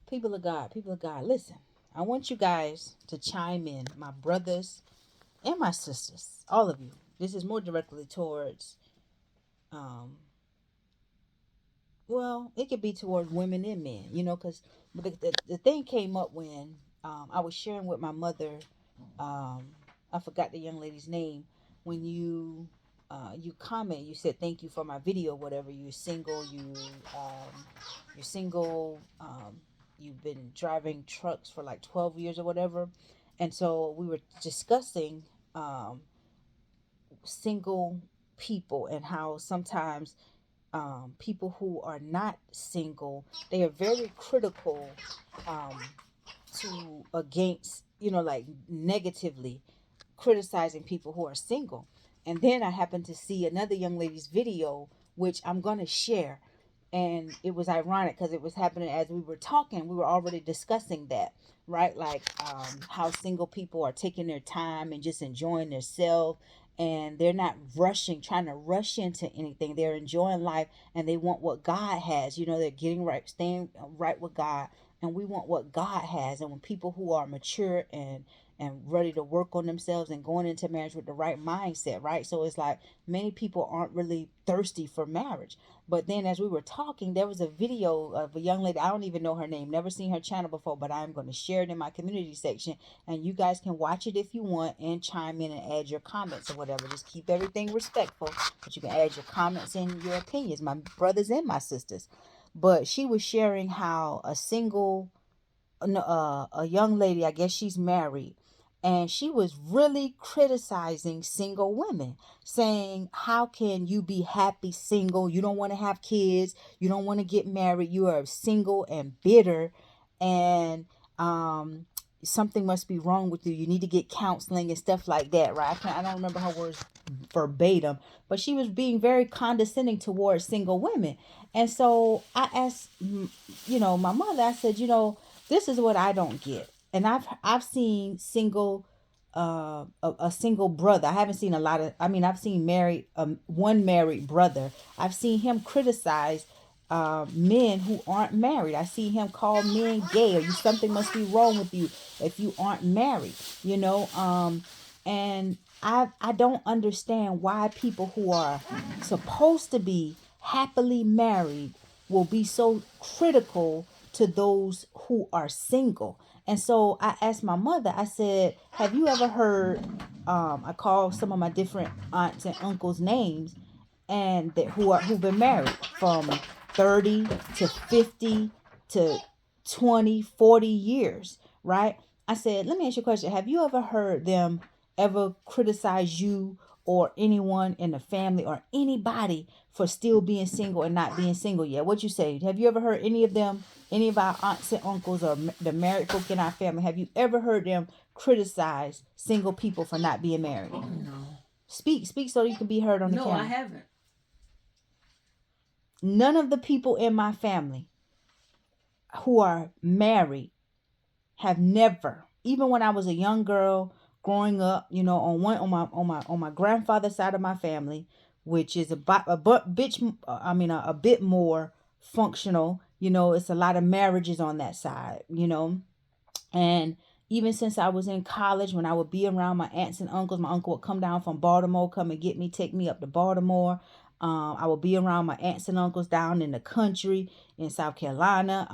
People of God, listen. I want you guys to chime in, my brothers and my sisters, all of you. This is more directly towards, um, well, it could be towards women and men, because the thing came up when I was sharing with my mother. Um, I forgot the young lady's name. When you comment, you said thank you for my video, whatever. You're single. You've been driving trucks for like 12 years or whatever, and so we were discussing um, single people and how sometimes people who are not single, they are very critical um, to against, like negatively criticizing people who are single. And then I happened to see another young lady's video, which I'm going to share. And it was ironic because it was happening as we were talking. We were already discussing that, right? Like how single people are taking their time and just enjoying themselves. And they're not rushing, trying to rush into anything. They're enjoying life and they want what God has. They're getting right, staying right with God. And we want what God has. And when people who are mature and ready to work on themselves and going into marriage with the right mindset, right? So it's like many people aren't really thirsty for marriage. But then as we were talking, there was a video of a young lady. I don't even know her name, never seen her channel before, but I'm going to share it in my community section. And you guys can watch it if you want and chime in and add your comments or whatever. Just keep everything respectful, but you can add your comments and your opinions, my brothers and my sisters. But she was sharing how a young lady, I guess she's married, and she was really criticizing single women, saying, how can you be happy single? You don't want to have kids, you don't want to get married, you are single and bitter, and um something must be wrong with you. You need to get counseling and stuff like that, right? I don't remember her words verbatim, but she was being very condescending towards single women. And so I asked, my mother, I said, this is what I don't get. And I've seen single a single brother. I haven't seen a lot of, I mean, I've seen married one married brother. I've seen him criticize men who aren't married. I see him call men gay, or you, something must be wrong with you if you aren't married, and I don't understand why people who are supposed to be happily married will be so critical to those who are single. And so I asked my mother, I said, have you ever heard, I called some of my different aunts and uncles names, and that who've been married from 30 to 50 to 20, 40 years, right? I said, let me ask you a question. Have you ever heard them ever criticize you or anyone in the family or anybody for still being single and not being single yet? What you say? Have you ever heard any of them, any of our aunts and uncles or the married folk in our family, have you ever heard them criticize single people for not being married? No. Speak so you can be heard on the No, camera. I haven't. None of the people in my family who are married have never, even when I was a young girl growing up, on my grandfather's side of my family, which is a bit more functional. It's a lot of marriages on that side. And even since I was in college, when I would be around my aunts and uncles, my uncle would come down from Baltimore, come and get me, take me up to Baltimore. I would be around my aunts and uncles down in the country in South Carolina.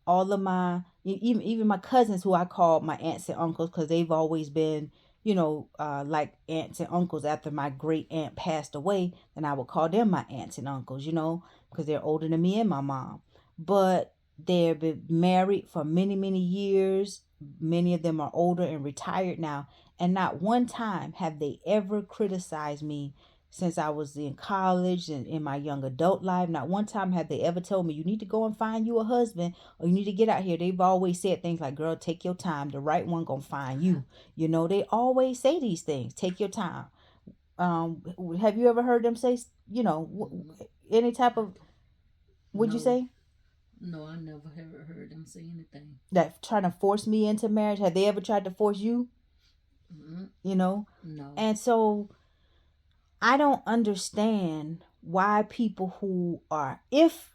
All of my, even my cousins who I called my aunts and uncles because they've always been, like aunts and uncles. After my great aunt passed away, then I would call them my aunts and uncles, because they're older than me and my mom. But they've been married for many, many years. Many of them are older and retired now. And not one time have they ever criticized me since I was in college and in my young adult life. Not one time have they ever told me, you need to go and find you a husband or you need to get out here. They've always said things like, girl, take your time. The right one gonna find you. They always say these things. Take your time. Um, have you ever heard them say, any type of, would you No. say? No, I never ever heard them say anything. That trying to force me into marriage? Have they ever tried to force you? Mm-mm. You know? No. And so I don't understand why people who are, if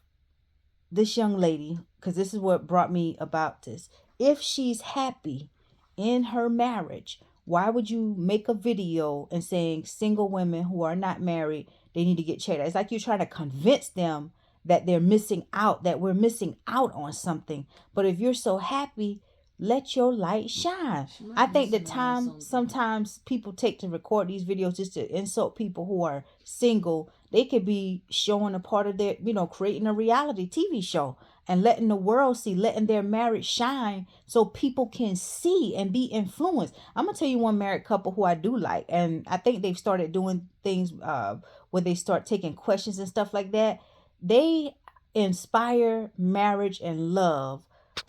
this young lady, because this is what brought me about this. If she's happy in her marriage, why would you make a video and saying single women who are not married, they need to get checked out? It's like you're trying to convince them that they're missing out, that we're missing out on something. But if you're so happy, let your light shine. She I might think the missing out on time something. sometimes people take to record these videos just to insult people who are single, they could be showing a part of their, creating a reality TV show and letting the world see, letting their marriage shine so people can see and be influenced. I'm gonna tell you one married couple who I do like, and I think they've started doing things where they start taking questions and stuff like that. They inspire marriage and love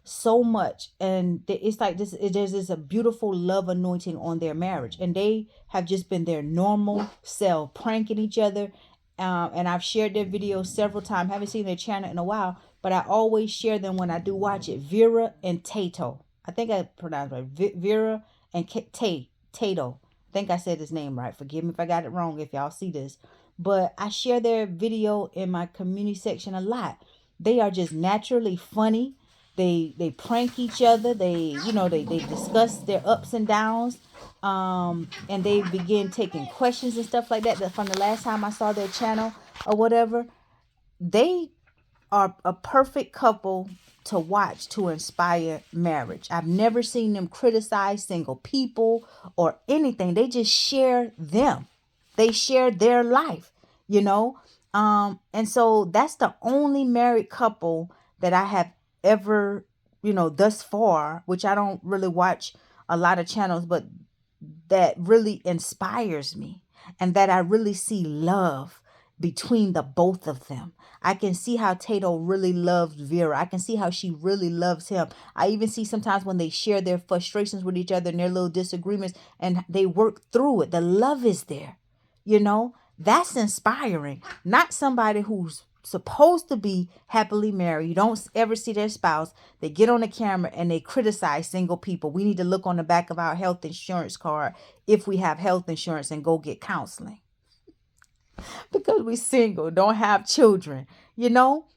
so much, and it's like this, there's this a beautiful love anointing on their marriage, and they have just been their normal self, pranking each other. And I've shared their videos several times. Haven't seen their channel in a while, but I always share them when I do watch it. Vera and Tato, I think I pronounced it right. Vera and Tato, I think I said his name right. Forgive me if I got it wrong, if y'all see this. But I share their video in my community section a lot. They are just naturally funny. They prank each other. They discuss their ups and downs. And they begin taking questions and stuff like that from the last time I saw their channel or whatever. They are a perfect couple to watch to inspire marriage. I've never seen them criticize single people or anything. They just share them. They share their life, you know? And so that's the only married couple that I have ever, thus far, which I don't really watch a lot of channels, but that really inspires me and that I really see love between the both of them. I can see how Tato really loves Vera. I can see how she really loves him. I even see sometimes when they share their frustrations with each other and their little disagreements and they work through it. The love is there. That's inspiring. Not somebody who's supposed to be happily married. You don't ever see their spouse. They get on the camera and they criticize single people. We need to look on the back of our health insurance card if we have health insurance and go get counseling because we single, don't have children.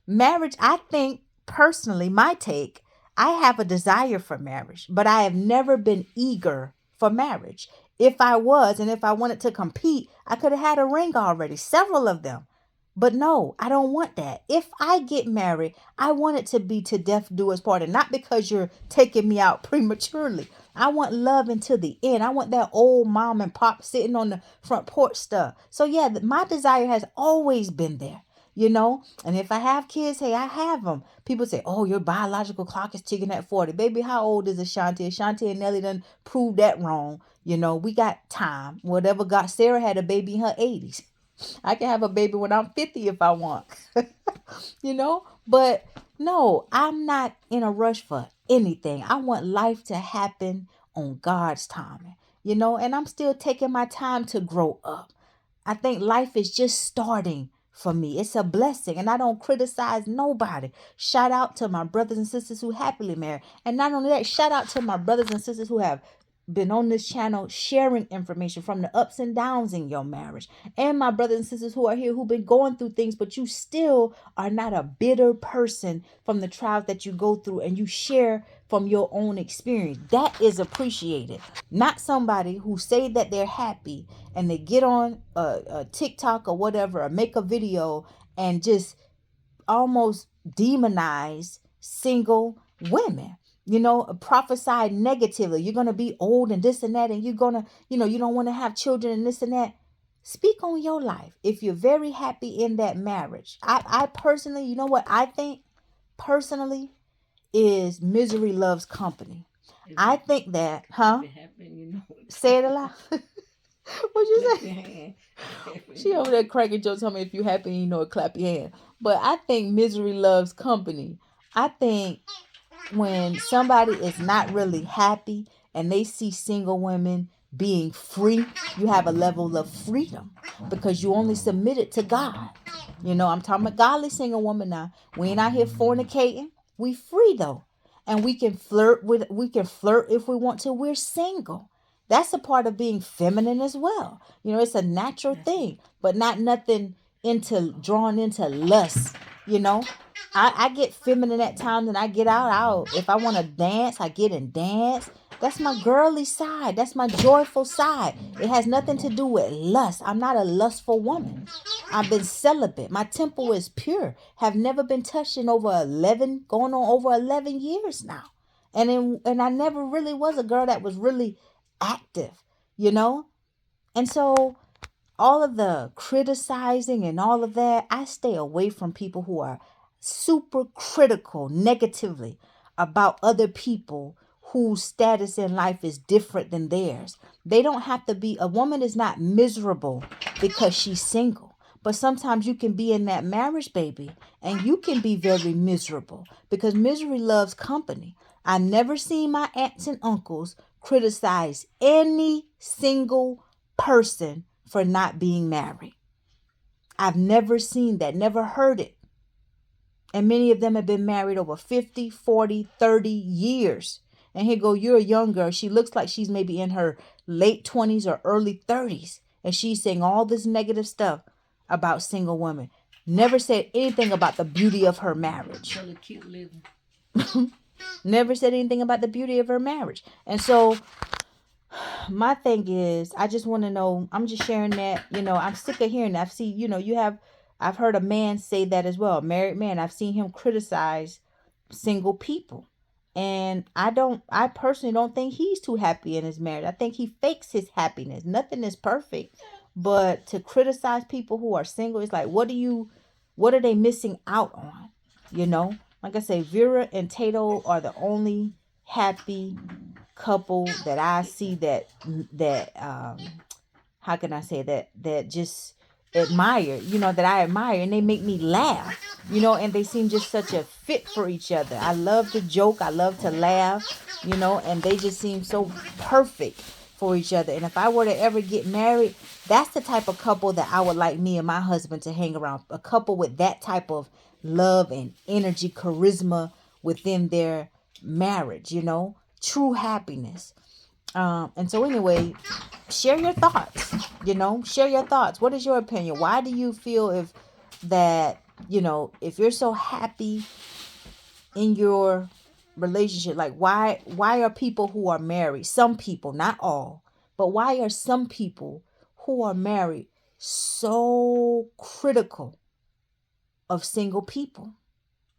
Marriage, I think personally, my take, I have a desire for marriage, but I have never been eager for marriage. If I was, and if I wanted to compete, I could have had a ring already, several of them. But no, I don't want that. If I get married, I want it to be to death do us part. And not because you're taking me out prematurely. I want love until the end. I want that old mom and pop sitting on the front porch stuff. So yeah, my desire has always been there. And if I have kids, hey, I have them. People say, oh, your biological clock is ticking at 40. Baby, how old is Ashanti? Ashanti and Nelly done proved that wrong. We got time. Whatever got Sarah had a baby in her 80s. I can have a baby when I'm 50 if I want. But no, I'm not in a rush for anything. I want life to happen on God's timing. And I'm still taking my time to grow up. I think life is just starting for me. It's a blessing, and I don't criticize nobody. Shout out to my brothers and sisters who happily married. And not only that, shout out to my brothers and sisters who have been on this channel sharing information from the ups and downs in your marriage. And my brothers and sisters who are here who've been going through things, but you still are not a bitter person from the trials that you go through, and you share from your own experience. That is appreciated. Not somebody who say that they're happy and they get on a TikTok or whatever or make a video and just almost demonize single women. Prophesy negatively. You're going to be old and this and that, and you're going to, you don't want to have children and this and that. Speak on your life. If you're very happy in that marriage, I personally, you know what I think personally is misery loves company. I think that, huh? Say it aloud. What'd you say? She over there cracking jokes. Tell me if you happy, clap your hand. But I think misery loves company. I think when somebody is not really happy and they see single women being free, you have a level of freedom because you only submit it to God. I'm talking about godly single woman now. We ain't out here fornicating. We free though. And we can flirt if we want to. We're single. That's a part of being feminine as well. It's a natural thing, but not nothing drawn into lust You know, I get feminine at times and I get out. If I want to dance, I get and dance. That's my girly side. That's my joyful side. It has nothing to do with lust. I'm not a lustful woman. I've been celibate. My temple is pure. Have never been touched in over 11, going on over 11 years now. And I never really was a girl that was really active, you know? And so all of the criticizing and all of that, I stay away from people who are super critical negatively about other people whose status in life is different than theirs. They don't have to be, a woman is not miserable because she's single. But sometimes you can be in that marriage, baby, and you can be very miserable because misery loves company. I've never seen my aunts and uncles criticize any single person for not being married. I've never seen that, never heard it. And many of them have been married over 50, 40, 30 years. And here go, you're a young girl. She looks like she's maybe in her late 20s or early 30s. And she's saying all this negative stuff about single women. Never said anything about the beauty of her marriage. Really cute living. Never said anything about the beauty of her marriage. And so my thing is, I just want to know, I'm just sharing that, I'm sick of hearing that. I've seen, I've heard a man say that as well, a married man. I've seen him criticize single people. And I personally don't think he's too happy in his marriage. I think he fakes his happiness. Nothing is perfect. But to criticize people who are single, it's like, what are they missing out on? Like I say, Vera and Tato are the only happy couple that I see that how can I say that just admire, that I admire, and they make me laugh, and they seem just such a fit for each other. I love to joke, I love to laugh, and they just seem so perfect for each other. And if I were to ever get married, that's the type of couple that I would like me and my husband to hang around. A couple with that type of love and energy, charisma within their marriage, true happiness. And so anyway, share your thoughts, share your thoughts. What is your opinion? Why do you feel if you're so happy in your relationship, like why are people who are married, some people, not all, but why are some people who are married so critical of single people?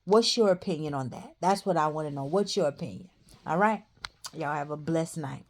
What's your opinion on that? That's what I want to know. What's your opinion? All right. Y'all have a blessed night.